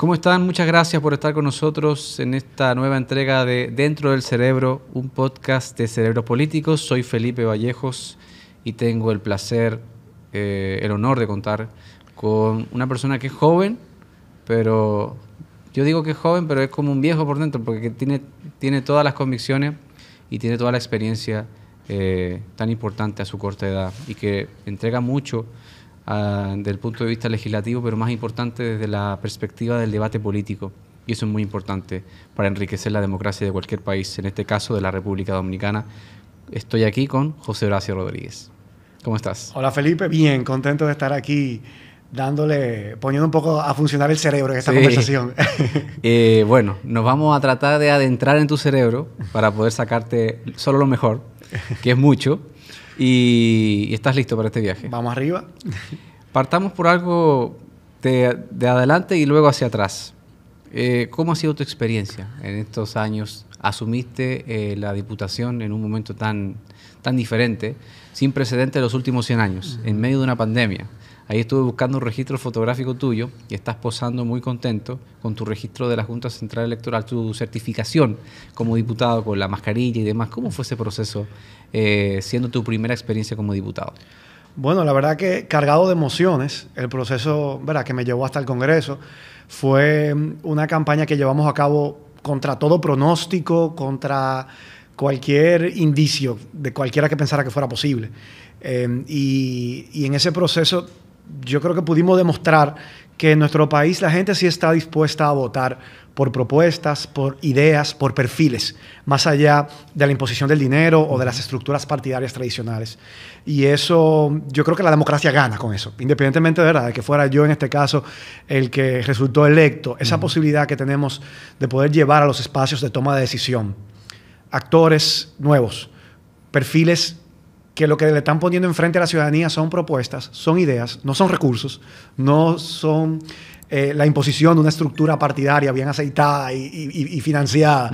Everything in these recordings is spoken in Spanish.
¿Cómo están? Muchas gracias por estar con nosotros en esta nueva entrega de Dentro del Cerebro, un podcast de cerebros políticos. Soy Felipe Vallejos y tengo el placer, el honor de contar con una persona que es joven, pero yo digo que es joven, pero es como un viejo por dentro, porque tiene todas las convicciones y tiene toda la experiencia tan importante a su corta edad y que entrega mucho desde el punto de vista legislativo, pero más importante desde la perspectiva del debate político. Y eso es muy importante para enriquecer la democracia de cualquier país, en este caso de la República Dominicana. Estoy aquí con José Horacio Rodríguez. ¿Cómo estás? Hola Felipe, bien, contento de estar aquí poniendo un poco a funcionar el cerebro en esta conversación. Bueno, nos vamos a tratar de adentrar en tu cerebro para poder sacarte solo lo mejor, que es mucho. ¿Y estás listo para este viaje? Vamos arriba. Partamos por algo de adelante y luego hacia atrás. ¿Cómo ha sido tu experiencia en estos años? Asumiste la diputación en un momento tan diferente, sin precedente en los últimos 100 años, en medio de una pandemia. Ahí estuve buscando un registro fotográfico tuyo y estás posando muy contento con tu registro de la Junta Central Electoral, tu certificación como diputado con la mascarilla y demás. ¿Cómo fue ese proceso siendo tu primera experiencia como diputado? Bueno, la verdad que cargado de emociones, el proceso, ¿verdad?, que me llevó hasta el Congreso fue una campaña que llevamos a cabo contra todo pronóstico, contra cualquier indicio de cualquiera que pensara que fuera posible. Y en ese proceso yo creo que pudimos demostrar que en nuestro país la gente sí está dispuesta a votar por propuestas, por ideas, por perfiles, más allá de la imposición del dinero o de las estructuras partidarias tradicionales. Y eso, yo creo que la democracia gana con eso, independientemente de verdad de que fuera yo en este caso el que resultó electo, esa posibilidad que tenemos de poder llevar a los espacios de toma de decisión actores nuevos, perfiles que lo que le están poniendo enfrente a la ciudadanía son propuestas, son ideas, no son recursos, no son la imposición de una estructura partidaria bien aceitada y financiada.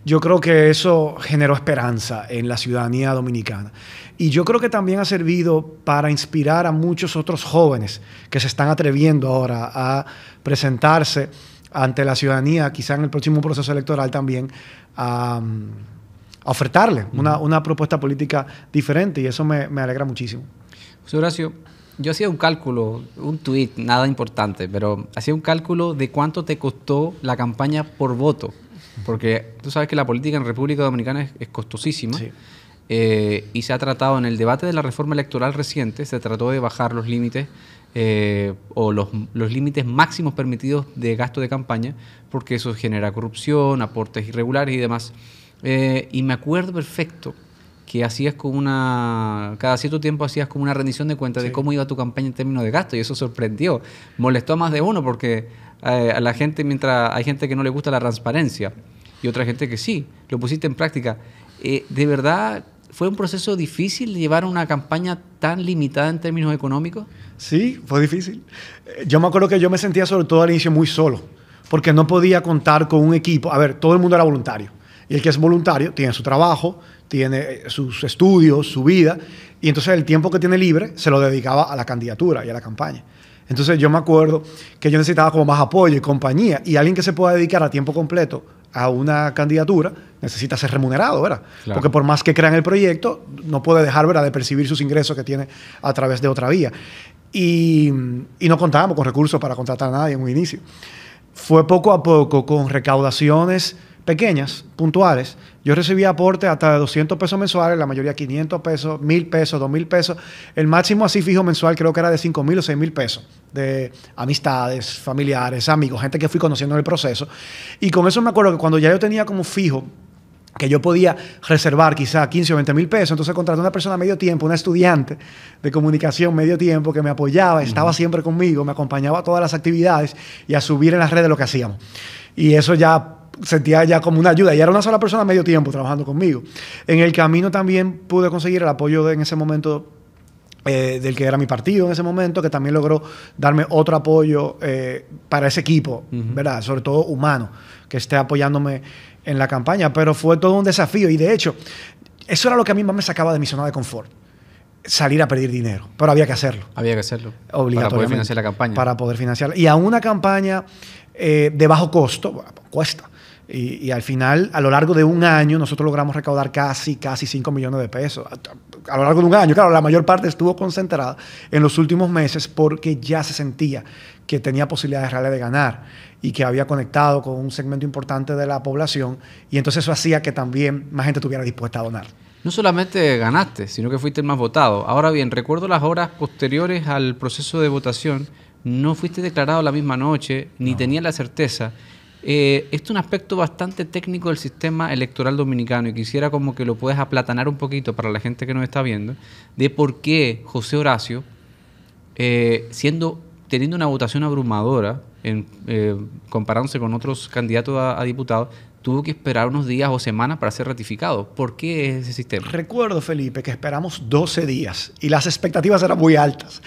Yo creo que eso generó esperanza en la ciudadanía dominicana. Y yo creo que también ha servido para inspirar a muchos otros jóvenes que se están atreviendo ahora a presentarse ante la ciudadanía, quizá en el próximo proceso electoral también, a ofertarle una propuesta política diferente, y eso me alegra muchísimo. José Horacio, yo hacía un cálculo, un tuit, nada importante, pero hacía un cálculo de cuánto te costó la campaña por voto, porque tú sabes que la política en República Dominicana es costosísima. Sí. Y se ha tratado en el debate de la reforma electoral reciente, se trató de bajar los límites o los límites máximos permitidos de gasto de campaña, porque eso genera corrupción, aportes irregulares y demás. Y me acuerdo perfecto que hacías cada cierto tiempo hacías como una rendición de cuentas de cómo iba tu campaña en términos de gasto, y eso sorprendió, molestó a más de uno, porque a la gente, mientras hay gente que no le gusta la transparencia y otra gente que sí, lo pusiste en práctica. ¿De verdad fue un proceso difícil llevar una campaña tan limitada en términos económicos? Sí, fue difícil. Yo me acuerdo que yo me sentía sobre todo al inicio muy solo, porque no podía contar con un equipo. A ver, todo el mundo era voluntario. Y el que es voluntario tiene su trabajo, tiene sus estudios, su vida, y entonces el tiempo que tiene libre se lo dedicaba a la candidatura y a la campaña. Entonces yo me acuerdo que yo necesitaba como más apoyo y compañía, y alguien que se pueda dedicar a tiempo completo a una candidatura necesita ser remunerado, ¿verdad? Claro. Porque por más que crean el proyecto, no puede dejar, ¿verdad?, de percibir sus ingresos que tiene a través de otra vía. Y no contábamos con recursos para contratar a nadie en un inicio. Fue poco a poco, con recaudaciones pequeñas, puntuales. Yo recibía aportes hasta de 200 pesos mensuales, la mayoría 500 pesos, 1,000 pesos, 2,000 pesos. El máximo así fijo mensual creo que era de 5,000 o 6,000 pesos, de amistades, familiares, amigos, gente que fui conociendo en el proceso. Y con eso me acuerdo que cuando ya yo tenía como fijo que yo podía reservar quizá 15 o 20 mil pesos, entonces contraté a una persona medio tiempo, una estudiante de comunicación medio tiempo que me apoyaba, estaba siempre conmigo, me acompañaba a todas las actividades y a subir en las redes lo que hacíamos. Y eso ya sentía ya como una ayuda, y era una sola persona medio tiempo trabajando conmigo. En el camino también pude conseguir el apoyo en ese momento del que era mi partido en ese momento, que también logró darme otro apoyo para ese equipo, ¿verdad? Sobre todo humano, que esté apoyándome en la campaña. Pero fue todo un desafío, y de hecho, eso era lo que a mí más me sacaba de mi zona de confort. Salir a pedir dinero, pero había que hacerlo. Había que hacerlo. Obligatoriamente. Para poder financiar la campaña. Para poder financiarla. Y a una campaña de bajo costo, bueno, cuesta. Y al final, a lo largo de un año, nosotros logramos recaudar casi 5 millones de pesos. A lo largo de un año, claro, la mayor parte estuvo concentrada en los últimos meses porque ya se sentía que tenía posibilidades reales de ganar y que había conectado con un segmento importante de la población, y entonces eso hacía que también más gente estuviera dispuesta a donar. No solamente ganaste, sino que fuiste el más votado. Ahora bien, recuerdo las horas posteriores al proceso de votación, no fuiste declarado la misma noche, ni tenías la certeza. Esto es un aspecto bastante técnico del sistema electoral dominicano y quisiera como que lo puedas aplatanar un poquito para la gente que nos está viendo, de por qué José Horacio, teniendo una votación abrumadora, comparándose con otros candidatos a diputados, tuvo que esperar unos días o semanas para ser ratificado. ¿Por qué es ese sistema? Recuerdo, Felipe, que esperamos 12 días y las expectativas eran muy altas.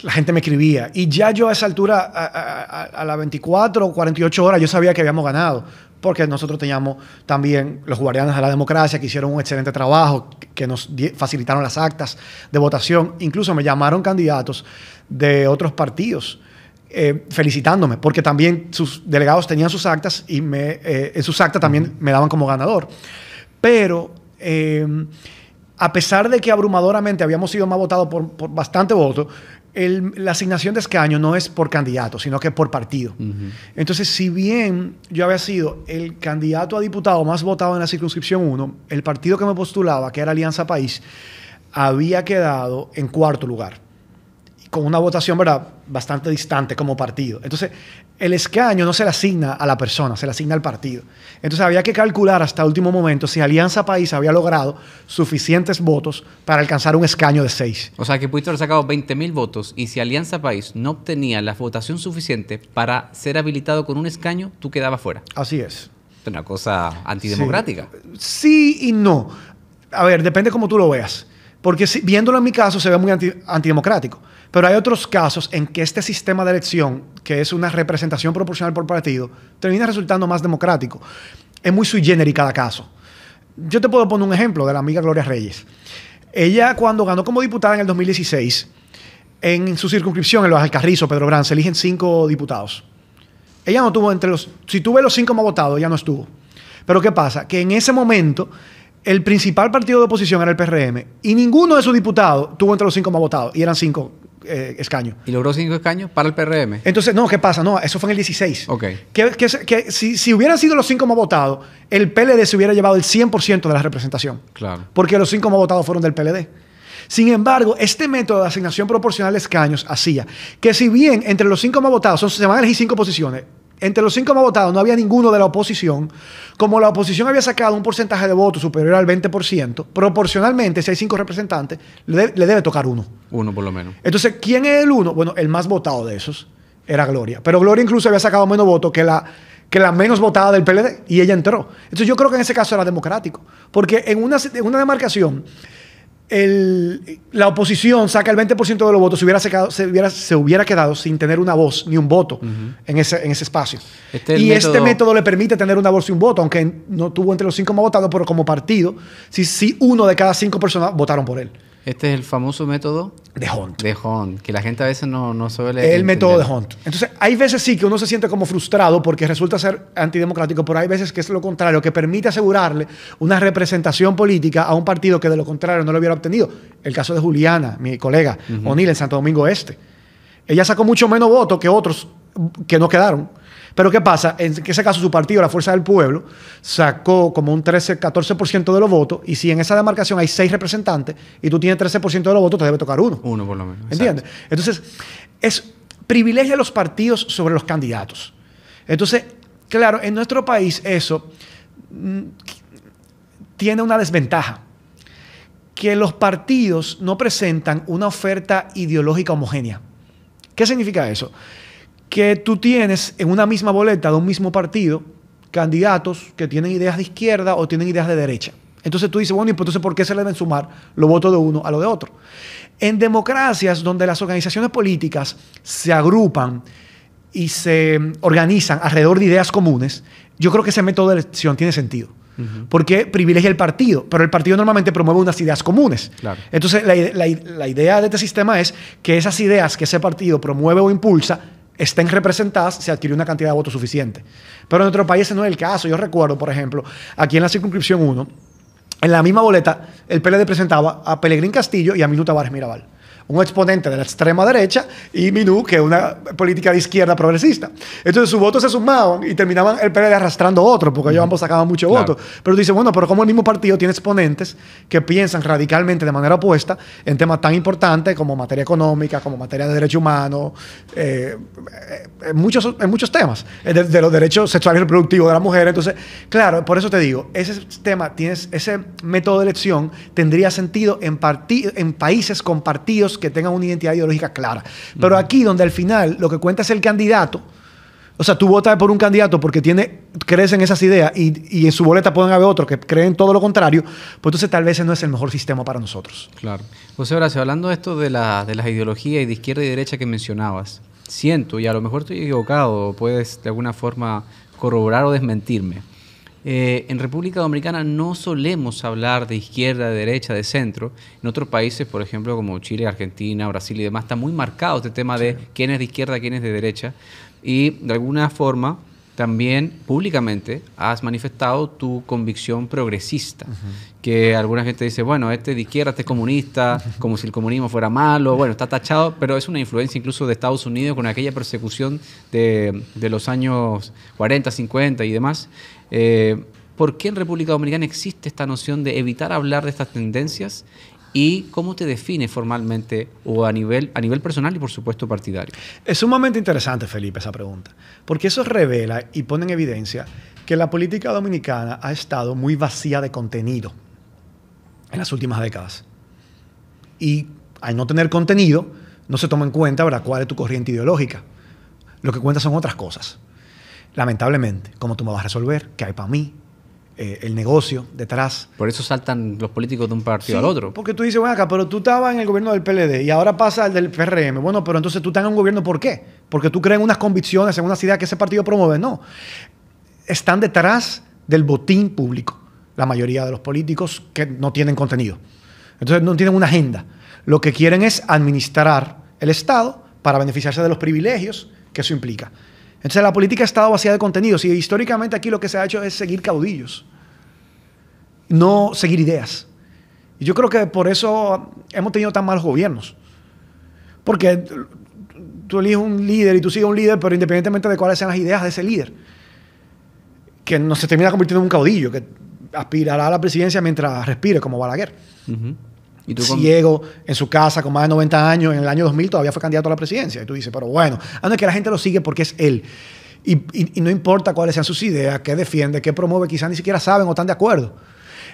La gente me escribía y ya yo a esa altura, a las 24 o 48 horas, yo sabía que habíamos ganado, porque nosotros teníamos también los guardianes de la democracia que hicieron un excelente trabajo, que nos facilitaron las actas de votación. Incluso me llamaron candidatos de otros partidos felicitándome, porque también sus delegados tenían sus actas y en sus actas también me daban como ganador. Pero a pesar de que abrumadoramente habíamos sido más votados por bastante voto, la asignación de escaño no es por candidato, sino que por partido. Entonces, si bien yo había sido el candidato a diputado más votado en la circunscripción 1, el partido que me postulaba, que era Alianza País, había quedado en cuarto lugar, con una votación, ¿verdad?, bastante distante como partido. Entonces, el escaño no se le asigna a la persona, se le asigna al partido. Entonces, había que calcular hasta último momento si Alianza País había logrado suficientes votos para alcanzar un escaño de 6. O sea, que pudiste haber sacado 20.000 votos y si Alianza País no obtenía la votación suficiente para ser habilitado con un escaño, tú quedabas fuera. Así es. Es una cosa antidemocrática. Sí y no. A ver, depende cómo tú lo veas. Porque viéndolo en mi caso se ve muy antidemocrático. Pero hay otros casos en que este sistema de elección, que es una representación proporcional por partido, termina resultando más democrático. Es muy sui generis cada caso. Yo te puedo poner un ejemplo de la amiga Gloria Reyes. Ella, cuando ganó como diputada en el 2016, en su circunscripción, en los Alcarrizos, Pedro Brán, se eligen 5 diputados. Ella no tuvo entre los... Si tuve los 5 más votados, ella no estuvo. Pero ¿qué pasa? Que en ese momento el principal partido de oposición era el PRM y ninguno de sus diputados tuvo entre los 5 más votados y eran 5 escaños. ¿Y logró 5 escaños para el PRM? Entonces, no, ¿qué pasa? No, eso fue en el 16. Ok. Que si hubieran sido los 5 más votados, el PLD se hubiera llevado el 100% de la representación. Claro. Porque los 5 más votados fueron del PLD. Sin embargo, este método de asignación proporcional de escaños hacía que si bien entre los 5 más votados se van a elegir 5 posiciones, entre los 5 más votados no había ninguno de la oposición, como la oposición había sacado un porcentaje de votos superior al 20%, proporcionalmente, si hay 5 representantes, le debe tocar uno. Uno por lo menos. Entonces, ¿quién es el uno? Bueno, el más votado de esos era Gloria. Pero Gloria incluso había sacado menos votos que la menos votada del PLD y ella entró. Entonces, yo creo que en ese caso era democrático. Porque en una demarcación, la oposición saca el 20% de los votos, se hubiera quedado sin tener una voz ni un voto en ese espacio. Este método le permite tener una voz y un voto, aunque no tuvo entre los 5 más votados, pero como partido, sí 1 de cada 5 personas votaron por él. Este es el famoso método de Hunt. De Hunt, que la gente a veces no suele entender. El método de Hunt. Entonces, hay veces sí que uno se siente como frustrado porque resulta ser antidemocrático, pero hay veces que es lo contrario, que permite asegurarle una representación política a un partido que de lo contrario no lo hubiera obtenido. El caso de Juliana, mi colega, O'Neill en Santo Domingo Este. Ella sacó mucho menos votos que otros que no quedaron. Pero ¿qué pasa? En ese caso su partido, la Fuerza del Pueblo, sacó como un 13-14% de los votos y si en esa demarcación hay 6 representantes y tú tienes 13% de los votos, te debe tocar uno. Uno por lo menos. ¿Entiendes? Exacto. Entonces, privilegia a los partidos sobre los candidatos. Entonces, claro, en nuestro país eso tiene una desventaja. Que los partidos no presentan una oferta ideológica homogénea. ¿Qué significa eso? Que tú tienes en una misma boleta de un mismo partido candidatos que tienen ideas de izquierda o tienen ideas de derecha. Entonces tú dices, bueno, ¿y entonces por qué se le deben sumar los votos de uno a los de otro? En democracias donde las organizaciones políticas se agrupan y se organizan alrededor de ideas comunes, yo creo que ese método de elección tiene sentido. Porque privilegia el partido, pero el partido normalmente promueve unas ideas comunes. Claro. Entonces la idea de este sistema es que esas ideas que ese partido promueve o impulsa estén representadas, se adquirió una cantidad de votos suficiente. Pero en otro país ese no es el caso. Yo recuerdo, por ejemplo, aquí en la circunscripción 1, en la misma boleta, el PLD presentaba a Pelegrín Castillo y a Minú Tavares Mirabal, un exponente de la extrema derecha, y Minú, que es una política de izquierda progresista. Entonces sus votos se sumaban y terminaban el PLD arrastrando otro, porque ellos ambos sacaban muchos votos. Pero tú dices, bueno, pero como el mismo partido tiene exponentes que piensan radicalmente de manera opuesta en temas tan importantes como materia económica, como materia de derechos humanos, en muchos temas, de los derechos sexuales y reproductivos de la mujer. Entonces, claro, por eso te digo, ese tema, ese método de elección tendría sentido en países con partidos que tengan una identidad ideológica clara. Pero aquí, donde al final lo que cuenta es el candidato, o sea, tú votas por un candidato porque crees en esas ideas y en su boleta pueden haber otros que creen todo lo contrario, pues entonces tal vez ese no es el mejor sistema para nosotros. Claro. José Horacio, hablando de esto de las ideologías y de izquierda y derecha que mencionabas, siento, y a lo mejor estoy equivocado, puedes de alguna forma corroborar o desmentirme, en República Dominicana no solemos hablar de izquierda, de derecha, de centro. En otros países, por ejemplo, como Chile, Argentina, Brasil y demás, está muy marcado este tema de quién es de izquierda, quién es de derecha. Y de alguna forma, también públicamente has manifestado tu convicción progresista. Que alguna gente dice, bueno, este es de izquierda, este es comunista, como si el comunismo fuera malo. Bueno, está tachado, pero es una influencia incluso de Estados Unidos con aquella persecución de los años 40, 50 y demás. ¿Por qué en República Dominicana existe esta noción de evitar hablar de estas tendencias? ¿Y cómo te define formalmente o a nivel personal y, por supuesto, partidario? Es sumamente interesante, Felipe, esa pregunta. Porque eso revela y pone en evidencia que la política dominicana ha estado muy vacía de contenido en las últimas décadas. Y al no tener contenido, no se toma en cuenta, ¿verdad?, cuál es tu corriente ideológica. Lo que cuenta son otras cosas. Lamentablemente, ¿cómo tú me vas a resolver? ¿Qué hay para mí? El negocio detrás. Por eso saltan los políticos de un partido al otro. Porque tú dices, bueno, acá, pero tú estabas en el gobierno del PLD y ahora pasa al del PRM. Bueno, pero entonces tú estás en un gobierno, ¿por qué? Porque tú crees en unas convicciones, en unas ideas que ese partido promueve. No. Están detrás del botín público. La mayoría de los políticos que no tienen contenido. Entonces no tienen una agenda. Lo que quieren es administrar el Estado para beneficiarse de los privilegios que eso implica. Entonces la política ha estado vacía de contenidos y históricamente aquí lo que se ha hecho es seguir caudillos, no seguir ideas. Y yo creo que por eso hemos tenido tan malos gobiernos. Porque tú eliges un líder y tú sigues un líder, pero independientemente de cuáles sean las ideas de ese líder, que no se termina convirtiendo en un caudillo, que aspirará a la presidencia mientras respire, como Balaguer. ¿Y tú ciego, en su casa, con más de 90 años, en el año 2000 todavía fue candidato a la presidencia. Y tú dices, pero bueno, no es que la gente lo sigue porque es él. Y no importa cuáles sean sus ideas, qué defiende, qué promueve, quizás ni siquiera saben o están de acuerdo.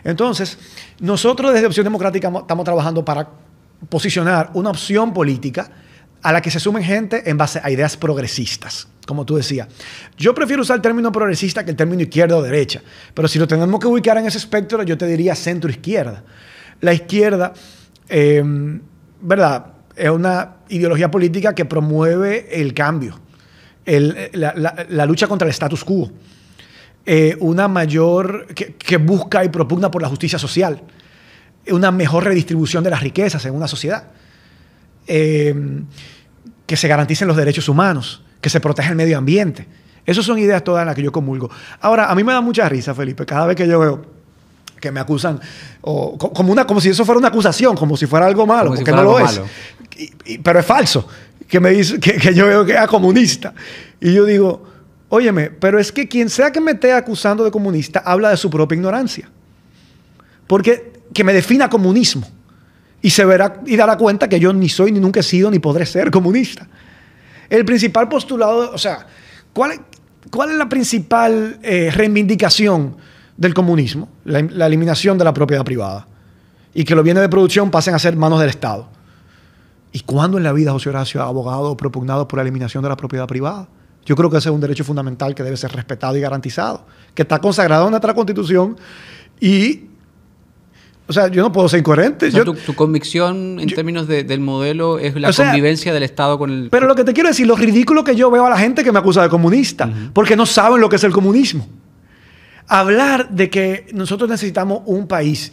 Entonces, nosotros desde Opción Democrática estamos trabajando para posicionar una opción política a la que se sumen gente en base a ideas progresistas, como tú decías. Yo prefiero usar el término progresista que el término izquierda o derecha, pero si lo tenemos que ubicar en ese espectro, yo te diría centro-izquierda. La izquierda, ¿verdad?, es una ideología política que promueve el cambio, la lucha contra el status quo, una mayor, que busca y propugna por la justicia social, una mejor redistribución de las riquezas en una sociedad, que se garanticen los derechos humanos, que se proteja el medio ambiente. Esas son ideas todas en las que yo comulgo. Ahora, a mí me da mucha risa, Felipe, cada vez que yo veo que me acusan, como si eso fuera una acusación, como si fuera algo malo, porque no lo es. Pero es falso, que me dice que yo veo que es comunista. Y yo digo, óyeme, pero es que quien sea que me esté acusando de comunista habla de su propia ignorancia. Porque que me defina comunismo y se verá y dará cuenta que yo ni soy, ni nunca he sido, ni podré ser comunista. El principal postulado, o sea, ¿cuál es la principal reivindicación del comunismo? La eliminación de la propiedad privada y que los bienes de producción pasen a ser manos del Estado. ¿Y cuándo en la vida José Horacio ha abogado o propugnado por la eliminación de la propiedad privada? Yo creo que ese es un derecho fundamental que debe ser respetado y garantizado, que está consagrado en nuestra Constitución y, o sea, yo no puedo ser incoherente. O sea, tu convicción en términos del modelo es la convivencia del Estado con el... Pero lo que te quiero decir, lo ridículo que yo veo a la gente que me acusa de comunista, porque no saben lo que es el comunismo. Hablar de que nosotros necesitamos un país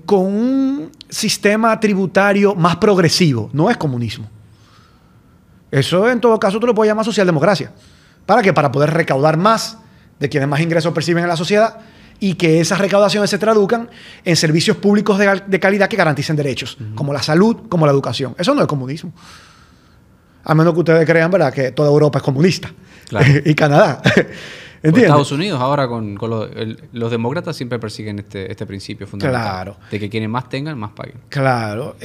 con un sistema tributario más progresivo no es comunismo. Eso en todo caso tú lo puedes llamar socialdemocracia. ¿Para qué? Para poder recaudar más de quienes más ingresos perciben en la sociedad y que esas recaudaciones se traduzcan en servicios públicos de calidad que garanticen derechos, como la salud, como la educación. Eso no es comunismo. A menos que ustedes crean, ¿verdad?, que toda Europa es comunista. Claro. Y Canadá. Estados Unidos ahora los demócratas siempre persiguen este principio fundamental. Claro. De que quienes más tengan, más paguen. Claro.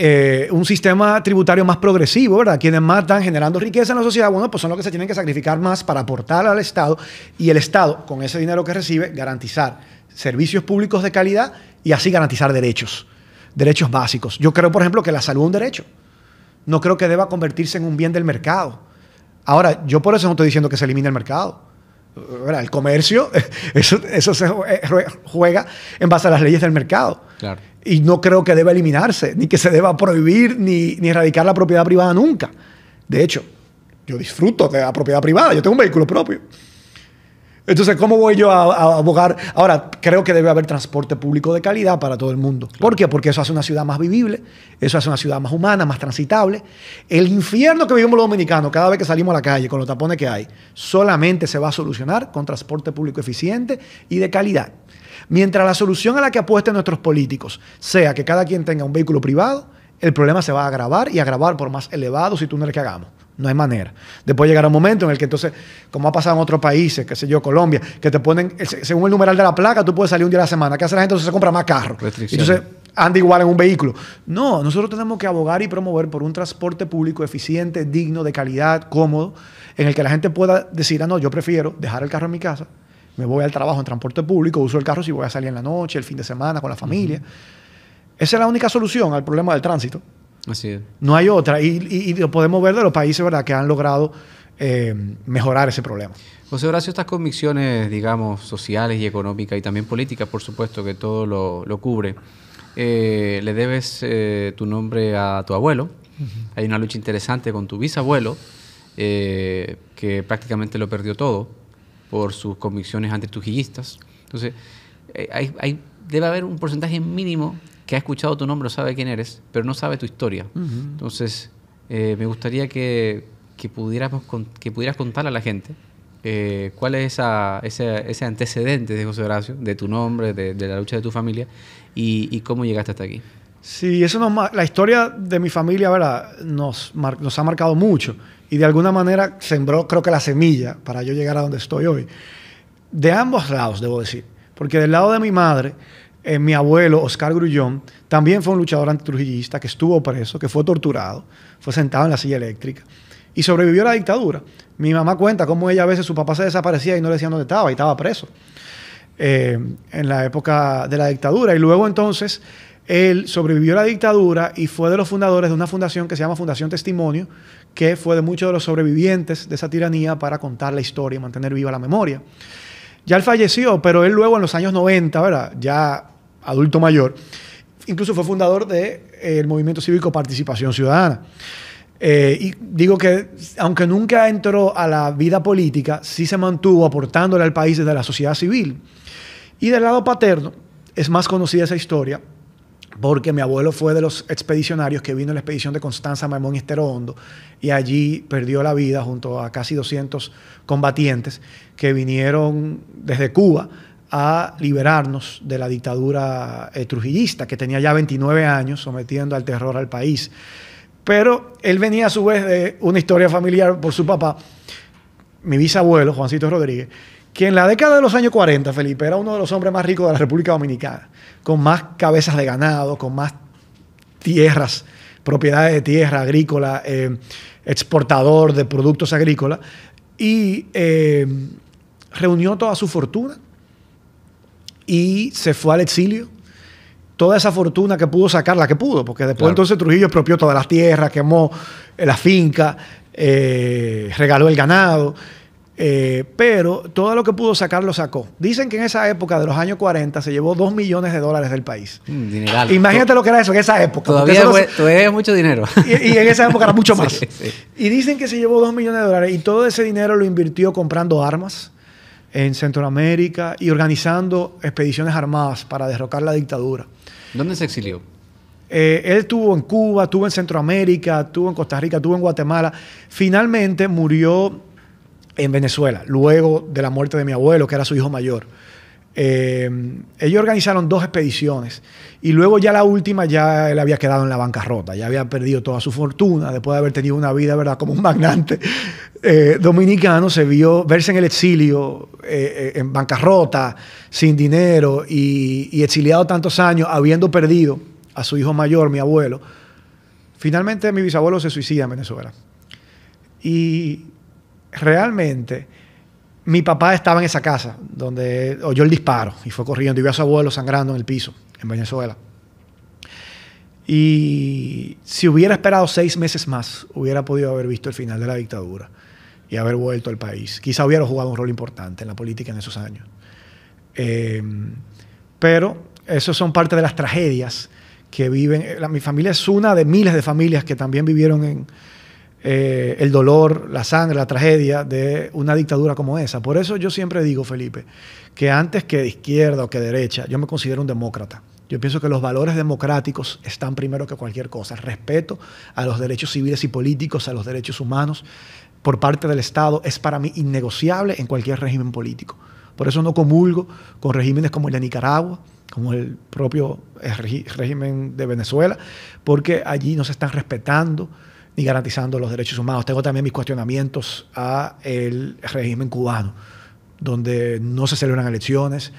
Un sistema tributario más progresivo, ¿verdad? Quienes más están generando riqueza en la sociedad, bueno, pues son los que se tienen que sacrificar más para aportar al Estado. Y el Estado, con ese dinero que recibe, garantizar servicios públicos de calidad y así garantizar derechos básicos. Yo creo, por ejemplo, que la salud es un derecho. No creo que deba convertirse en un bien del mercado. Ahora, yo por eso no estoy diciendo que se elimine el mercado. El comercio, eso se juega en base a las leyes del mercado. Claro. Y no creo que deba eliminarse, ni que se deba prohibir, ni erradicar la propiedad privada nunca. De hecho, yo disfruto de la propiedad privada. Yo tengo un vehículo propio. Entonces, ¿cómo voy yo a abogar? Ahora, creo que debe haber transporte público de calidad para todo el mundo. Claro. ¿Por qué? Porque eso hace una ciudad más vivible, eso hace una ciudad más humana, más transitable. El infierno que vivimos los dominicanos cada vez que salimos a la calle con los tapones que hay, solamente se va a solucionar con transporte público eficiente y de calidad. Mientras la solución a la que apuesten nuestros políticos sea que cada quien tenga un vehículo privado, el problema se va a agravar y agravar por más elevados y túneles que hagamos. No hay manera. Después llegará un momento en el que entonces, como ha pasado en otros países, qué sé yo, Colombia, que te ponen, según el numeral de la placa, tú puedes salir un día a la semana. ¿Qué hace la gente? Entonces se compra más carros. Entonces anda igual en un vehículo. No, nosotros tenemos que abogar y promover por un transporte público eficiente, digno, de calidad, cómodo, en el que la gente pueda decir, no, yo prefiero dejar el carro en mi casa, me voy al trabajo en transporte público, uso el carro si voy a salir en la noche, el fin de semana, con la familia. Esa es la única solución al problema del tránsito. Así es. No hay otra. Y lo podemos ver de los países, ¿verdad?, que han logrado mejorar ese problema. José Horacio, estas convicciones, digamos, sociales y económicas y también políticas, por supuesto, que todo lo cubre, le debes tu nombre a tu abuelo. Hay una lucha interesante con tu bisabuelo, que prácticamente lo perdió todo por sus convicciones antitrujillistas. Entonces, debe haber un porcentaje mínimo que ha escuchado tu nombre o sabe quién eres, pero no sabe tu historia. Entonces, me gustaría que pudieras contarle a la gente cuál es ese antecedente de José Horacio, de tu nombre, de la lucha de tu familia y cómo llegaste hasta aquí. Sí, la historia de mi familia, ¿verdad?, nos ha marcado mucho y de alguna manera sembró, creo que la semilla para yo llegar a donde estoy hoy. De ambos lados, debo decir. Porque del lado de mi madre, mi abuelo, Oscar Grullón, también fue un luchador antitrujillista que estuvo preso, que fue torturado, fue sentado en la silla eléctrica y sobrevivió a la dictadura. Mi mamá cuenta cómo ella a veces su papá se desaparecía y no le decían dónde estaba y estaba preso en la época de la dictadura. Y luego entonces él sobrevivió a la dictadura y fue de los fundadores de una fundación que se llama Fundación Testimonio, que fue de muchos de los sobrevivientes de esa tiranía para contar la historia y mantener viva la memoria. Ya él falleció, pero él luego en los años 90, ¿verdad?, ya adulto mayor, incluso fue fundador del movimiento cívico Participación Ciudadana. Y digo que, aunque nunca entró a la vida política, sí se mantuvo aportándole al país desde la sociedad civil. Y del lado paterno, es más conocida esa historia, porque mi abuelo fue de los expedicionarios que vino en la expedición de Constanza, Maimón y Estero Hondo, y allí perdió la vida junto a casi 200 combatientes que vinieron desde Cuba a liberarnos de la dictadura trujillista, que tenía ya 29 años sometiendo al terror al país. Pero él venía a su vez de una historia familiar por su papá, mi bisabuelo, Juancito Rodríguez, que en la década de los años 40, Felipe, era uno de los hombres más ricos de la República Dominicana, con más cabezas de ganado, con más tierras, propiedades de tierra agrícola, exportador de productos agrícolas, y reunió toda su fortuna y se fue al exilio. Toda esa fortuna que pudo sacar, la que pudo, porque después claro, entonces Trujillo expropió todas las tierras, quemó la finca, regaló el ganado, pero todo lo que pudo sacar lo sacó. Dicen que en esa época de los años 40 se llevó $2 millones del país. Dineral. Imagínate lo que era eso en esa época. Todavía es mucho dinero. Y en esa época era mucho más. Sí, sí. Y dicen que se llevó $2 millones y todo ese dinero lo invirtió comprando armas en Centroamérica y organizando expediciones armadas para derrocar la dictadura. ¿Dónde se exilió? Él estuvo en Cuba, estuvo en Centroamérica, estuvo en Costa Rica, estuvo en Guatemala. Finalmente murió en Venezuela, luego de la muerte de mi abuelo, que era su hijo mayor. Ellos organizaron 2 expediciones y luego ya la última ya él había quedado en la bancarrota, ya había perdido toda su fortuna después de haber tenido una vida, ¿verdad?, como un magnate dominicano. Se vio verse en el exilio, en bancarrota, sin dinero y exiliado tantos años, habiendo perdido a su hijo mayor, mi abuelo. Finalmente mi bisabuelo se suicida en Venezuela y realmente mi papá estaba en esa casa donde oyó el disparo y fue corriendo y vio a su abuelo sangrando en el piso en Venezuela. Y si hubiera esperado 6 meses más, hubiera podido haber visto el final de la dictadura y haber vuelto al país. Quizá hubiera jugado un rol importante en la política en esos años. Pero esos son parte de las tragedias que viven. Mi familia es una de miles de familias que también vivieron en el dolor, la sangre, la tragedia de una dictadura como esa. Por eso yo siempre digo, Felipe, que antes que de izquierda o que de derecha, yo me considero un demócrata. Yo pienso que los valores democráticos están primero que cualquier cosa. El respeto a los derechos civiles y políticos, a los derechos humanos por parte del Estado es para mí innegociable en cualquier régimen político. Por eso no comulgo con regímenes como el de Nicaragua, como el propio régimen de Venezuela, porque allí no se están respetando ni garantizando los derechos humanos. Tengo también mis cuestionamientos al régimen cubano, donde no se celebran elecciones.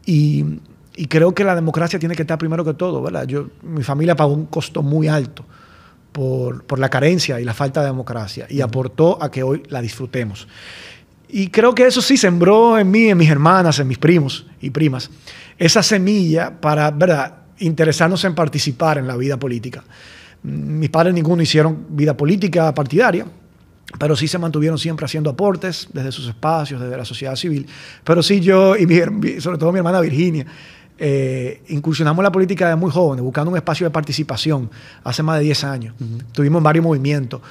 Y creo que la democracia tiene que estar primero que todo, ¿verdad? Mi familia pagó un costo muy alto por la carencia y la falta de democracia y aportó a que hoy la disfrutemos. Y creo que eso sí sembró en mí, en mis hermanas, en mis primos y primas, esa semilla para, ¿verdad?, interesarnos en participar en la vida política. Mis padres ninguno hicieron vida política partidaria, pero sí se mantuvieron siempre haciendo aportes desde sus espacios, desde la sociedad civil. Pero sí yo y sobre todo mi hermana Virginia incursionamos en la política de muy jóvenes, buscando un espacio de participación hace más de 10 años. Tuvimos varios movimientos.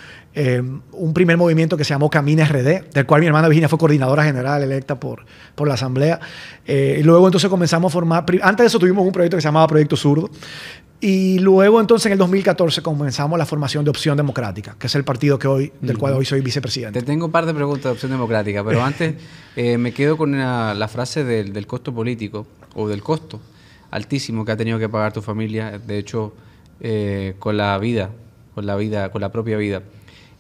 Un primer movimiento que se llamó Camina RD, del cual mi hermana Virginia fue coordinadora general electa por la Asamblea. Y luego entonces comenzamos a formar... Antes de eso tuvimos un proyecto que se llamaba Proyecto Zurdo. Y luego entonces en el 2014 comenzamos la formación de Opción Democrática, que es el partido del cual hoy soy vicepresidente. Te tengo un par de preguntas de Opción Democrática, pero antes me quedo con la frase del costo político o del costo altísimo que ha tenido que pagar tu familia, de hecho, con la propia vida.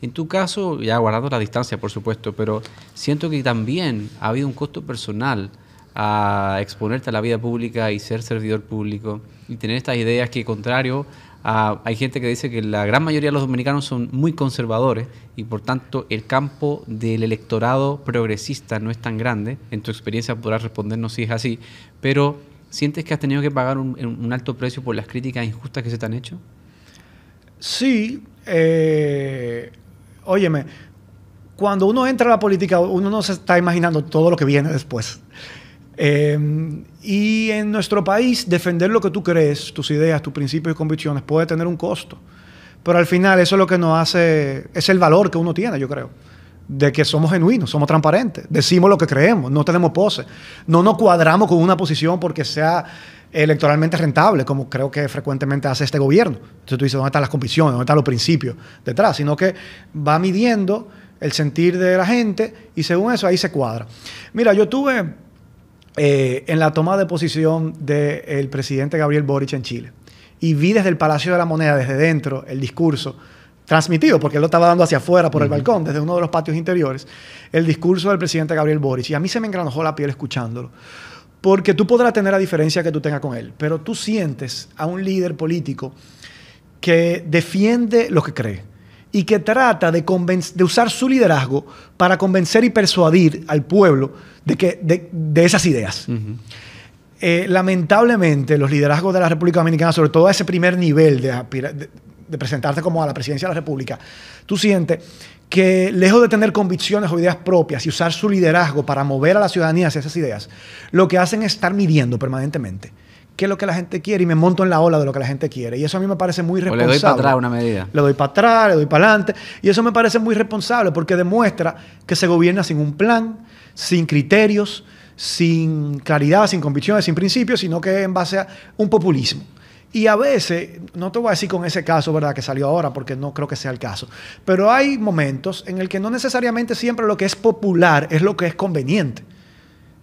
En tu caso, ya guardando la distancia, por supuesto, pero siento que también ha habido un costo personal a exponerte a la vida pública y ser servidor público y tener estas ideas que, contrario hay gente que dice que la gran mayoría de los dominicanos son muy conservadores y por tanto el campo del electorado progresista no es tan grande. En tu experiencia podrás respondernos si es así, pero ¿sientes que has tenido que pagar un alto precio por las críticas injustas que se te han hecho? Sí. Óyeme, cuando uno entra a la política, uno no se está imaginando todo lo que viene después. Y en nuestro país, defender lo que tú crees, tus ideas, tus principios y convicciones, puede tener un costo. Pero al final eso es lo que nos hace, es el valor que uno tiene, yo creo, de que somos genuinos, somos transparentes, decimos lo que creemos, no tenemos pose, no nos cuadramos con una posición porque sea electoralmente rentable, como creo que frecuentemente hace este gobierno. Entonces tú dices, ¿dónde están las convicciones? ¿Dónde están los principios detrás? Sino que va midiendo el sentir de la gente y según eso ahí se cuadra. Mira, yo tuve en la toma de posición del presidente Gabriel Boric en Chile y vi desde el Palacio de la Moneda, desde dentro, el discurso transmitido, porque él lo estaba dando hacia afuera por el balcón, desde uno de los patios interiores, el discurso del presidente Gabriel Boric. Y a mí se me engranojó la piel escuchándolo. Porque tú podrás tener la diferencia que tú tengas con él, pero tú sientes a un líder político que defiende lo que cree y que trata de usar su liderazgo para convencer y persuadir al pueblo de esas ideas. Lamentablemente, los liderazgos de la República Dominicana, sobre todo a ese primer nivel de presentarte como a la presidencia de la República, tú sientes que lejos de tener convicciones o ideas propias y usar su liderazgo para mover a la ciudadanía hacia esas ideas, lo que hacen es estar midiendo permanentemente qué es lo que la gente quiere y me monto en la ola de lo que la gente quiere. Y eso a mí me parece muy responsable. O le doy para atrás una medida. Le doy para atrás, le doy para adelante. Y eso me parece muy responsable porque demuestra que se gobierna sin un plan, sin criterios, sin claridad, sin convicciones, sin principios, sino que en base a un populismo. Y a veces, no te voy a decir con ese caso, ¿verdad?, que salió ahora, porque no creo que sea el caso, pero hay momentos en el que no necesariamente siempre lo que es popular es lo que es conveniente.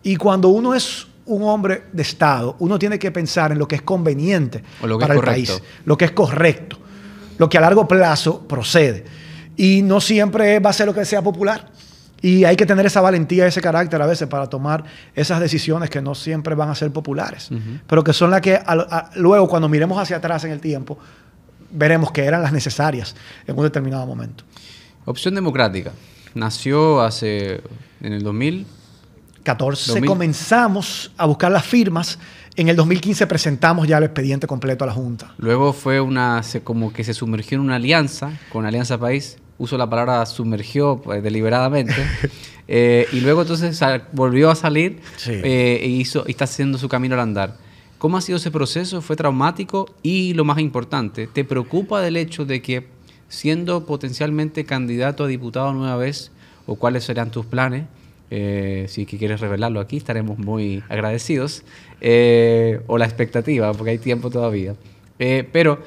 Y cuando uno es un hombre de Estado, uno tiene que pensar en lo que es conveniente para el país, lo que es correcto, lo que a largo plazo procede. Y no siempre va a ser lo que sea popular. Y hay que tener esa valentía, ese carácter a veces para tomar esas decisiones que no siempre van a ser populares, pero que son las que luego cuando miremos hacia atrás en el tiempo, veremos que eran las necesarias en un determinado momento. Opción Democrática nació en el 2014 comenzamos a buscar las firmas. En el 2015 presentamos ya el expediente completo a la Junta. Luego fue como que se sumergió en una alianza con Alianza País. Uso la palabra sumergió deliberadamente. Y luego entonces volvió a salir y está haciendo su camino al andar. ¿Cómo ha sido ese proceso? ¿Fue traumático? Y lo más importante, ¿te preocupa del hecho de que siendo potencialmente candidato a diputado nueva vez, o cuáles serían tus planes? Si quieres revelarlo aquí, estaremos muy agradecidos. O la expectativa, porque hay tiempo todavía. Pero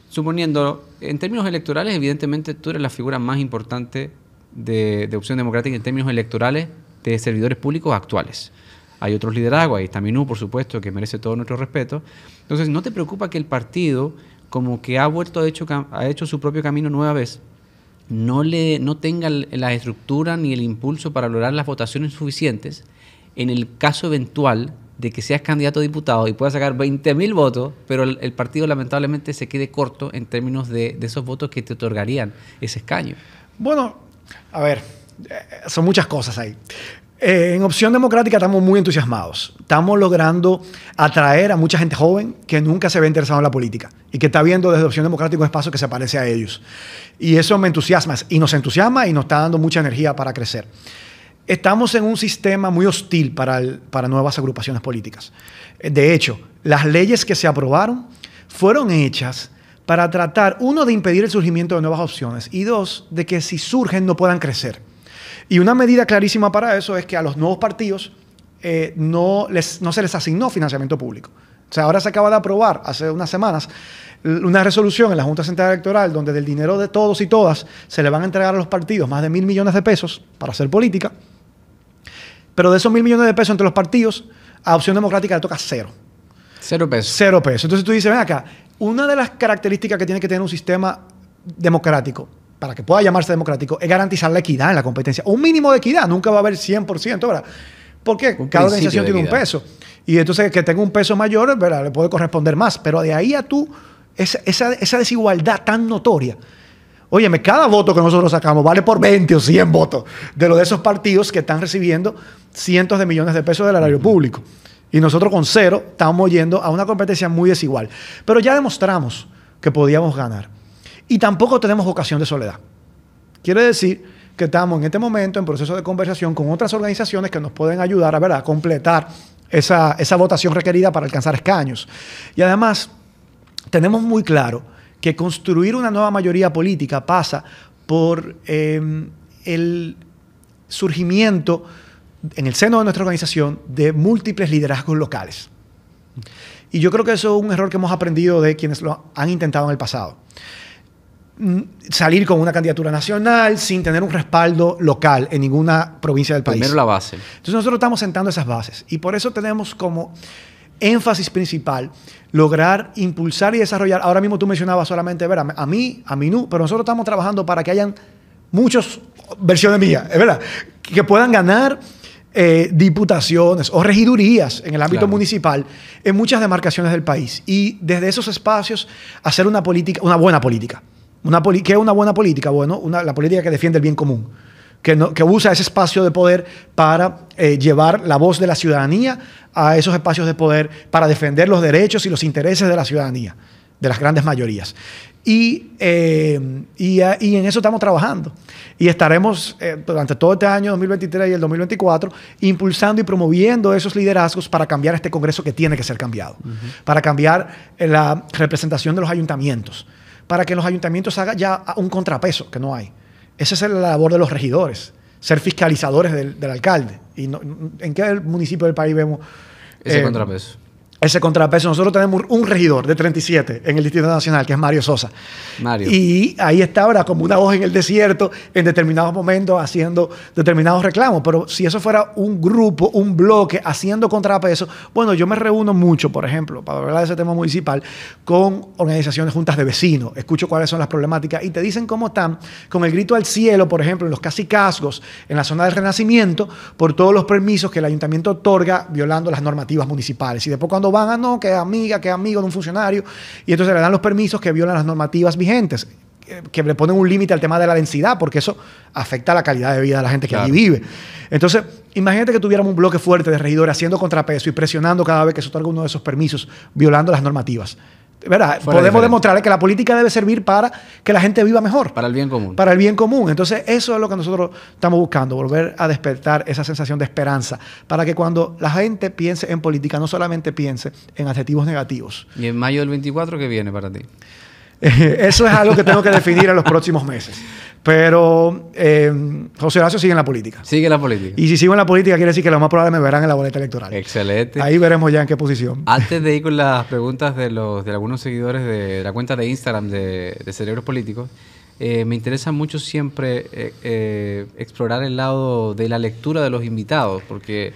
suponiendo, en términos electorales, evidentemente tú eres la figura más importante de Opción Democrática en términos electorales de servidores públicos actuales. Hay otros liderazgos, ahí está Minú, por supuesto, que merece todo nuestro respeto. Entonces, ¿no te preocupa que el partido, como que ha hecho su propio camino nueva vez, no tenga la estructura ni el impulso para lograr las votaciones suficientes en el caso eventual de que seas candidato a diputado y puedas sacar 20.000 votos, pero el partido lamentablemente se quede corto en términos de esos votos que te otorgarían ese escaño? Bueno, a ver, son muchas cosas ahí. En Opción Democrática estamos muy entusiasmados. Estamos logrando atraer a mucha gente joven que nunca se ve interesado en la política y que está viendo desde Opción Democrática un espacio que se parece a ellos. Y eso me entusiasma y nos está dando mucha energía para crecer. Estamos en un sistema muy hostil para nuevas agrupaciones políticas. De hecho, las leyes que se aprobaron fueron hechas para tratar, uno, de impedir el surgimiento de nuevas opciones y dos, de que si surgen no puedan crecer. Y una medida clarísima para eso es que a los nuevos partidos no se les asignó financiamiento público. O sea, ahora se acaba de aprobar, hace unas semanas, una resolución en la Junta Central Electoral donde del dinero de todos y todas se le van a entregar a los partidos más de 1.000 millones de pesos para hacer política. Pero de esos 1.000 millones de pesos entre los partidos, a Opción Democrática le toca cero. 0 pesos. 0 pesos. Entonces tú dices, ven acá, una de las características que tiene que tener un sistema democrático, para que pueda llamarse democrático, es garantizar la equidad en la competencia. Un mínimo de equidad, nunca va a haber 100%, ¿verdad? Porque cada organización tiene un peso. Y entonces que tenga un peso mayor, ¿verdad?, le puede corresponder más. Pero de ahí a esa desigualdad tan notoria. Óyeme, cada voto que nosotros sacamos vale por 20 o 100 votos de esos partidos que están recibiendo cientos de millones de pesos del erario público. Y nosotros con 0 estamos yendo a una competencia muy desigual. Pero ya demostramos que podíamos ganar. Y tampoco tenemos vocación de soledad. Quiere decir que estamos en este momento en proceso de conversación con otras organizaciones que nos pueden ayudar a completar esa votación requerida para alcanzar escaños. Y además, tenemos muy claro que construir una nueva mayoría política pasa por el surgimiento en el seno de nuestra organización de múltiples liderazgos locales. Y yo creo que eso es un error que hemos aprendido de quienes lo han intentado en el pasado. Salir con una candidatura nacional sin tener un respaldo local en ninguna provincia del país. Primero la base. Entonces nosotros estamos sentando esas bases y por eso tenemos como énfasis principal lograr impulsar y desarrollar. Ahora mismo tú mencionabas solamente a Minú, pero nosotros estamos trabajando para que hayan muchas versiones mías, es verdad, que puedan ganar diputaciones o regidurías en el ámbito municipal en muchas demarcaciones del país y desde esos espacios hacer una buena política. ¿Qué es una buena política? Bueno, la política que defiende el bien común, que usa ese espacio de poder para llevar la voz de la ciudadanía a esos espacios de poder para defender los derechos y los intereses de la ciudadanía, de las grandes mayorías. Y en eso estamos trabajando. Y estaremos durante todo este año 2023 y el 2024 impulsando y promoviendo esos liderazgos para cambiar este Congreso que tiene que ser cambiado, para cambiar la representación de los ayuntamientos, para que los ayuntamientos hagan ya un contrapeso, que no hay. Esa es la labor de los regidores, ser fiscalizadores del alcalde. ¿Y en qué municipio del país vemos ese contrapeso? ese contrapeso. Nosotros tenemos un regidor de 37 en el Distrito Nacional, que es Mario Sosa. Mario. Y ahí está ahora como una voz en el desierto, en determinados momentos haciendo determinados reclamos. Pero si eso fuera un grupo, un bloque haciendo contrapeso, bueno, yo me reúno mucho, por ejemplo, para hablar de ese tema municipal, con organizaciones, juntas de vecinos. Escucho cuáles son las problemáticas y te dicen cómo están con el grito al cielo, por ejemplo, en los cacicazgos, en la zona del Renacimiento, por todos los permisos que el ayuntamiento otorga violando las normativas municipales. Y después cuando van a no, que es amiga, que es amigo de un funcionario, y entonces le dan los permisos que violan las normativas vigentes, que le ponen un límite al tema de la densidad, porque eso afecta la calidad de vida de la gente que allí vive. Entonces, imagínate que tuviéramos un bloque fuerte de regidores haciendo contrapeso y presionando cada vez que se otorga uno de esos permisos, violando las normativas. ¿Verdad? Podemos demostrarle que la política debe servir para que la gente viva mejor. Para el bien común. Para el bien común. Entonces, eso es lo que nosotros estamos buscando, volver a despertar esa sensación de esperanza, para que cuando la gente piense en política, no solamente piense en adjetivos negativos. ¿Y en mayo del 24 qué viene para ti? Eso es algo que tengo que definir en los próximos meses. Pero José Horacio sigue en la política. Sigue la política. Y si sigo en la política, quiere decir que lo más probable me verán en la boleta electoral. Excelente. Ahí veremos ya en qué posición. Antes de ir con las preguntas de algunos seguidores de la cuenta de Instagram de Cerebros Políticos, me interesa mucho siempre explorar el lado de la lectura de los invitados, porque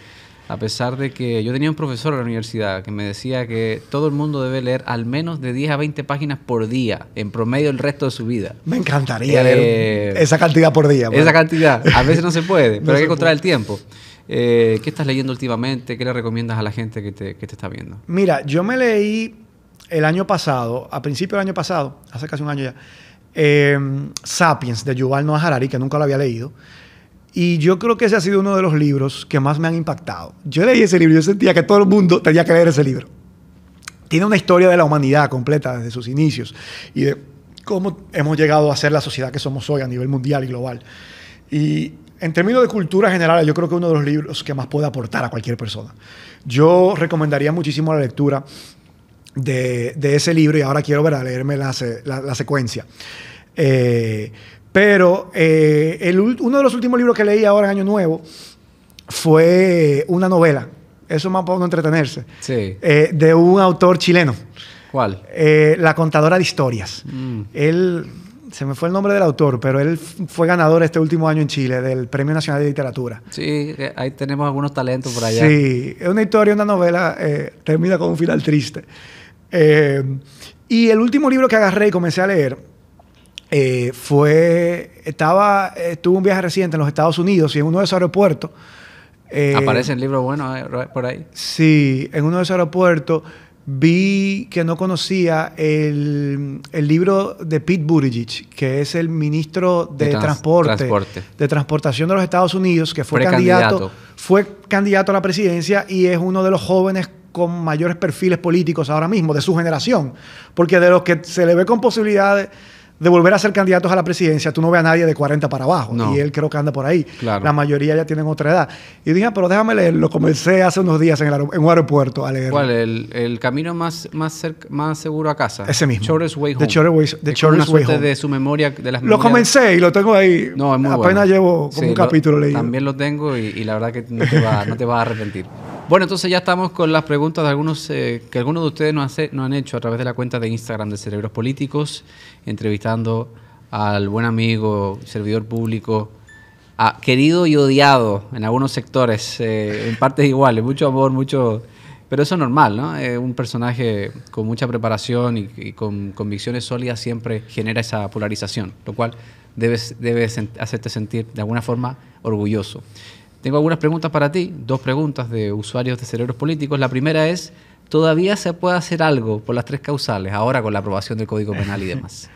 a pesar de que yo tenía un profesor en la universidad que me decía que todo el mundo debe leer al menos de 10 a 20 páginas por día, en promedio el resto de su vida. Me encantaría leer esa cantidad por día. Esa cantidad. A veces no se puede, pero No hay que se encontrar puede. el tiempo. ¿Qué estás leyendo últimamente? ¿Qué le recomiendas a la gente que te está viendo? Mira, yo me leí el año pasado, a principio del año pasado, hace casi un año ya, Sapiens, de Yuval Noah Harari, que nunca lo había leído. Y yo creo que ese ha sido uno de los libros que más me han impactado. Yo leí ese libro y yo sentía que todo el mundo tenía que leer ese libro. Tiene una historia de la humanidad completa desde sus inicios y de cómo hemos llegado a ser la sociedad que somos hoy a nivel mundial y global. Y en términos de cultura general, yo creo que es uno de los libros que más puede aportar a cualquier persona. Yo recomendaría muchísimo la lectura de ese libro y ahora quiero leerme la secuencia. Pero uno de los últimos libros que leí ahora en Año Nuevo fue una novela, eso más para uno entretenerse, Sí. De un autor chileno. ¿Cuál? La contadora de historias. Él, se me fue el nombre del autor, pero él fue ganador este último año en Chile del Premio Nacional de Literatura. Sí, ahí tenemos algunos talentos por allá. Sí, es una historia, una novela, termina con un final triste. Y el último libro que agarré y comencé a leer tuve un viaje reciente en los Estados Unidos y en uno de esos aeropuertos. ¿Aparece el libro bueno por ahí? Sí, en uno de esos aeropuertos vi que no conocía el libro de Pete Buttigieg, que es el ministro de Transporte, de Transportación de los Estados Unidos, que fue candidato a la presidencia y es uno de los jóvenes con mayores perfiles políticos ahora mismo, de su generación. Porque de los que se le ve con posibilidades de volver a ser candidatos a la presidencia, tú no ves a nadie de 40 para abajo. No. Y él creo que anda por ahí. Claro. La mayoría ya tienen otra edad. Y dije, pero déjame leerlo. Comencé hace unos días en un aeropuerto a leerlo. ¿Cuál? ¿El camino más seguro a casa? Ese mismo. Shortest Way Home. The Shortest Way Home. De su memoria, de las Lo comencé y lo tengo ahí. No, es muy Apenas bueno. llevo como un capítulo leído. También lo tengo y la verdad que no te vas a arrepentir. Bueno, entonces ya estamos con las preguntas de algunos que algunos de ustedes nos han hecho a través de la cuenta de Instagram de Cerebros Políticos, entrevistando al buen amigo, servidor público, querido y odiado en algunos sectores, en partes iguales, mucho amor, pero eso es normal, ¿no? Un personaje con mucha preparación y con convicciones sólidas siempre genera esa polarización, lo cual debe hacerte sentir de alguna forma orgulloso. Tengo algunas preguntas para ti, 2 preguntas de usuarios de Cerebros Políticos. La primera es, ¿todavía se puede hacer algo por las 3 causales, ahora con la aprobación del Código Penal y demás?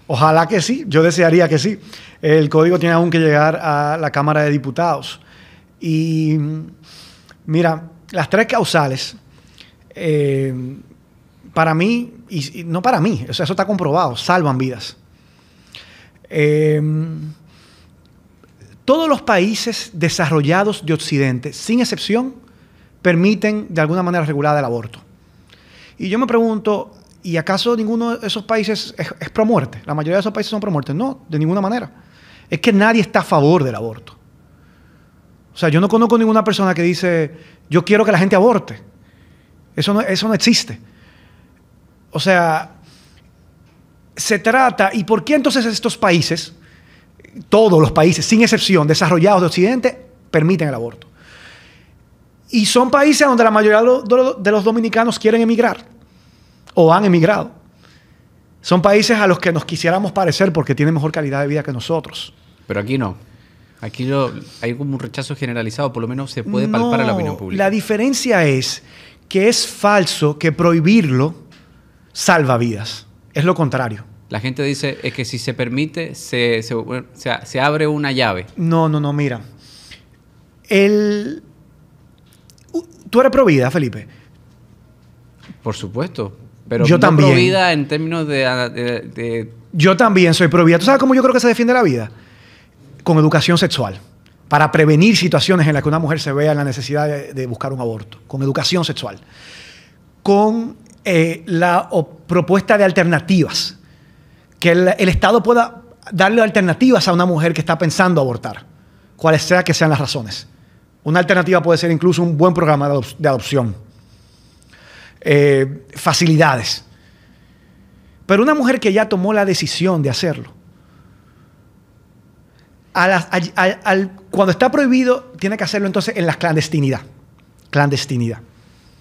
Ojalá que sí, yo desearía que sí. El código tiene aún que llegar a la Cámara de Diputados. Y mira, las 3 causales, para mí, y no para mí, o sea, eso está comprobado, salvan vidas. Todos los países desarrollados de Occidente, sin excepción, permiten de alguna manera regulada el aborto. Y yo me pregunto, ¿y acaso ninguno de esos países es pro muerte? La mayoría de esos países son pro muerte. No, de ninguna manera. Es que nadie está a favor del aborto. O sea, yo no conozco ninguna persona que dice, yo quiero que la gente aborte. Eso no existe. O sea, se trata... ¿Y por qué entonces estos países, todos los países, sin excepción, desarrollados de Occidente, permiten el aborto? Y son países donde la mayoría de los dominicanos quieren emigrar o han emigrado. Son países a los que nos quisiéramos parecer porque tienen mejor calidad de vida que nosotros. Pero aquí no. Aquí hay como un rechazo generalizado, por lo menos se puede palpar en la opinión pública. La diferencia es que es falso que prohibirlo salva vidas. Es lo contrario. La gente dice es que si se permite, se abre una llave. No, mira. ¿Tú eres pro vida, Felipe? Por supuesto. Pero yo no también. Pro vida en términos de... Yo también soy pro vida. ¿Tú sabes cómo yo creo que se defiende la vida? Con educación sexual. Para prevenir situaciones en las que una mujer se vea en la necesidad de buscar un aborto. Con educación sexual. Con la propuesta de alternativas. Que el Estado pueda darle alternativas a una mujer que está pensando abortar. Cuales sea que sean las razones. Una alternativa puede ser incluso un buen programa de adopción. Facilidades. Pero una mujer que ya tomó la decisión de hacerlo, cuando está prohibido, tiene que hacerlo entonces en la clandestinidad. Clandestinidad.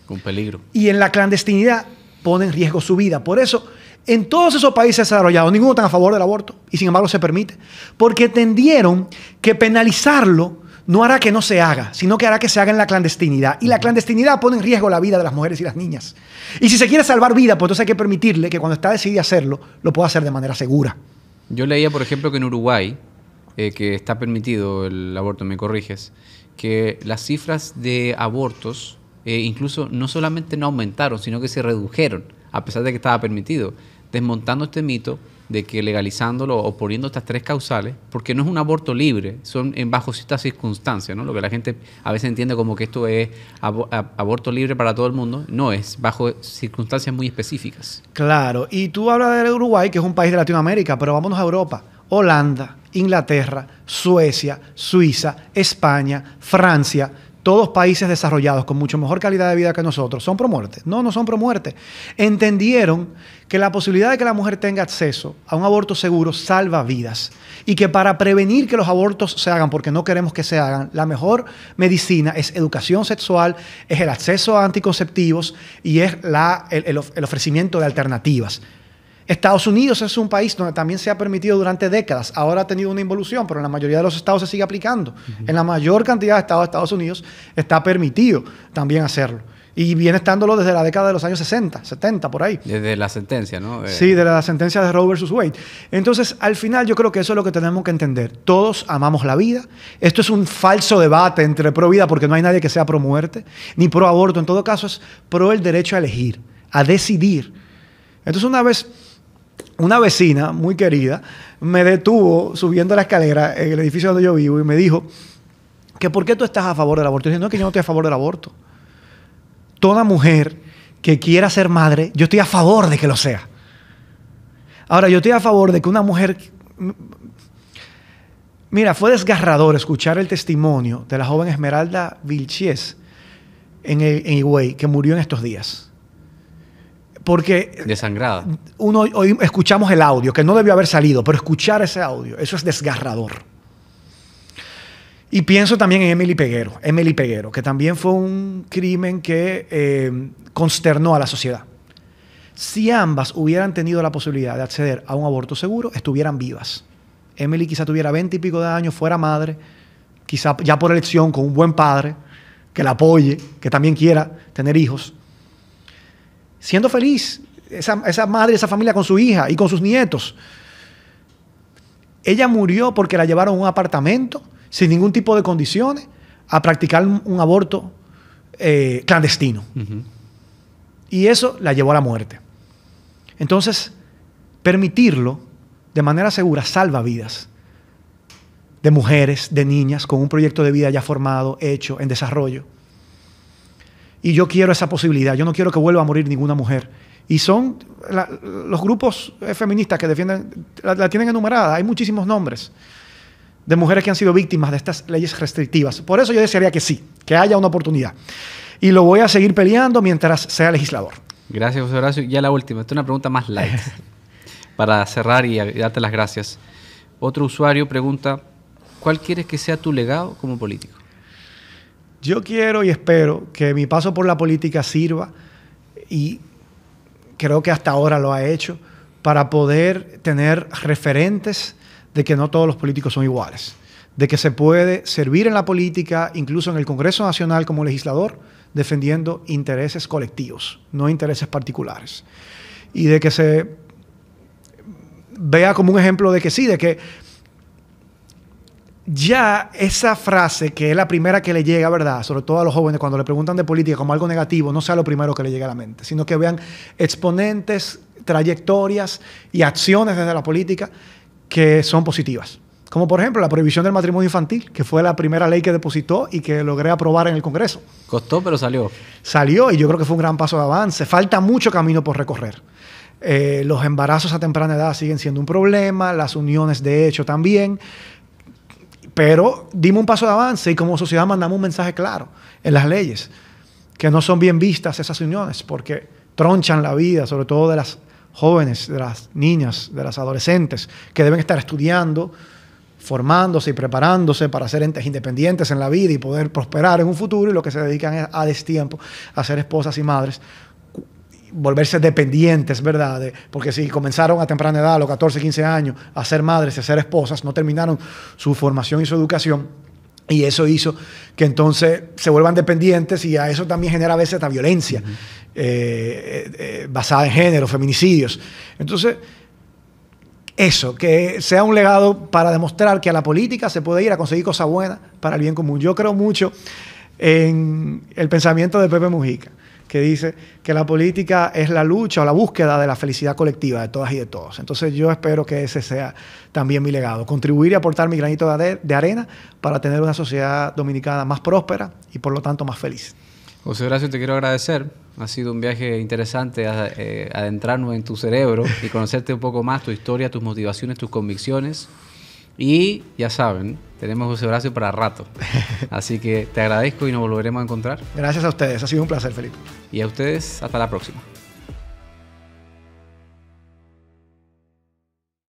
Con peligro. Y en la clandestinidad pone en riesgo su vida. Por eso, en todos esos países desarrollados, ninguno está a favor del aborto y sin embargo se permite. Porque entendieron que penalizarlo no hará que no se haga, sino que hará que se haga en la clandestinidad. Y la clandestinidad pone en riesgo la vida de las mujeres y las niñas. Y si se quiere salvar vida, pues entonces hay que permitirle que cuando está decidida a hacerlo, lo pueda hacer de manera segura. Yo leía, por ejemplo, que en Uruguay, que está permitido el aborto, me corriges, que las cifras de abortos incluso no solamente no aumentaron, sino que se redujeron, a pesar de que estaba permitido, desmontando este mito de que legalizándolo o poniendo estas tres causales, porque no es un aborto libre, son bajo ciertas circunstancias, ¿no? Lo que la gente a veces entiende como que esto es aborto libre para todo el mundo, no, es bajo circunstancias muy específicas. Claro, y tú hablas de Uruguay, que es un país de Latinoamérica, pero vámonos a Europa. Holanda, Inglaterra, Suecia, Suiza, España, Francia, todos países desarrollados con mucho mejor calidad de vida que nosotros, ¿son pro muerte? No, no son pro muerte. Entendieron que la posibilidad de que la mujer tenga acceso a un aborto seguro salva vidas y que para prevenir que los abortos se hagan, porque no queremos que se hagan, la mejor medicina es educación sexual, es el acceso a anticonceptivos y es el ofrecimiento de alternativas. Estados Unidos es un país donde también se ha permitido durante décadas. Ahora ha tenido una involución, pero en la mayoría de los estados se sigue aplicando. En la mayor cantidad de estados de Estados Unidos está permitido también hacerlo. Y viene estándolo desde la década de los años 60, 70, por ahí. Desde la sentencia, ¿no? Sí, desde la sentencia de Roe versus Wade. Entonces, al final yo creo que eso es lo que tenemos que entender. Todos amamos la vida. Esto es un falso debate entre pro vida porque no hay nadie que sea pro muerte, ni pro aborto. En todo caso, es pro el derecho a elegir, a decidir. Entonces, una vecina muy querida me detuvo subiendo la escalera en el edificio donde yo vivo y me dijo que ¿por qué tú estás a favor del aborto? Y yo dije, no, es que yo no estoy a favor del aborto. Toda mujer que quiera ser madre, yo estoy a favor de que lo sea. Ahora, yo estoy a favor de que una mujer... Mira, fue desgarrador escuchar el testimonio de la joven Esmeralda Vilches en Higüey, que murió en estos días. Porque desangrada. Hoy escuchamos el audio, que no debió haber salido, pero escuchar ese audio, eso es desgarrador. Y pienso también en Emily Peguero, que también fue un crimen que consternó a la sociedad. Si ambas hubieran tenido la posibilidad de acceder a un aborto seguro, estuvieran vivas. Emily quizá tuviera 20 y pico de años, fuera madre, quizá ya por elección con un buen padre, que la apoye, que también quiera tener hijos. Siendo feliz, esa madre, esa familia con su hija y con sus nietos. Ella murió porque la llevaron a un apartamento sin ningún tipo de condiciones a practicar un aborto clandestino. Y eso la llevó a la muerte. Entonces, permitirlo de manera segura salva vidas de mujeres, de niñas, con un proyecto de vida ya formado, hecho, en desarrollo. Y yo quiero esa posibilidad. Yo no quiero que vuelva a morir ninguna mujer. Y son los grupos feministas que defienden, la tienen enumerada. Hay muchísimos nombres de mujeres que han sido víctimas de estas leyes restrictivas. Por eso yo desearía que sí, que haya una oportunidad. y lo voy a seguir peleando mientras sea legislador. Gracias, José Horacio. Ya la última, esta es una pregunta más light, para cerrar y darte las gracias. Otro usuario pregunta, ¿cuál quieres que sea tu legado como político? Yo quiero y espero que mi paso por la política sirva, y creo que hasta ahora lo ha hecho, para poder tener referentes de que no todos los políticos son iguales, de que se puede servir en la política, incluso en el Congreso Nacional como legislador, defendiendo intereses colectivos, no intereses particulares. Y de que se vea como un ejemplo de que sí, de que ya esa frase, que es la primera que le llega, ¿verdad?, sobre todo a los jóvenes cuando le preguntan de política como algo negativo, no sea lo primero que le llegue a la mente, sino que vean exponentes, trayectorias y acciones desde la política que son positivas. Como por ejemplo la prohibición del matrimonio infantil, que fue la primera ley que depositó y que logré aprobar en el Congreso. Costó, pero salió. Salió, y yo creo que fue un gran paso de avance. Falta mucho camino por recorrer. Los embarazos a temprana edad siguen siendo un problema, las uniones de hecho también, pero dimos un paso de avance y como sociedad mandamos un mensaje claro en las leyes, que no son bien vistas esas uniones porque tronchan la vida, sobre todo de las jóvenes, de las niñas, de las adolescentes, que deben estar estudiando, formándose y preparándose para ser entes independientes en la vida y poder prosperar en un futuro, y lo que se dedican es a destiempo a ser esposas y madres, volverse dependientes, ¿verdad? Porque si comenzaron a temprana edad, a los 14, 15 años, a ser madres y a ser esposas, no terminaron su formación y su educación, y eso hizo que entonces se vuelvan dependientes, y a eso también genera a veces esta violencia basada en género, feminicidios. Entonces, eso, que sea un legado para demostrar que a la política se puede ir a conseguir cosas buenas para el bien común. Yo creo mucho en el pensamiento de Pepe Mujica, que dice que la política es la lucha o la búsqueda de la felicidad colectiva de todas y de todos. Entonces yo espero que ese sea también mi legado, contribuir y aportar mi granito de arena para tener una sociedad dominicana más próspera y por lo tanto más feliz. José Horacio, te quiero agradecer. Ha sido un viaje interesante adentrarnos en tu cerebro y conocerte un poco más, tu historia, tus motivaciones, tus convicciones. Y ya saben, tenemos a José Horacio para rato. Así que te agradezco y nos volveremos a encontrar. Gracias a ustedes, ha sido un placer, Felipe. Y a ustedes, hasta la próxima.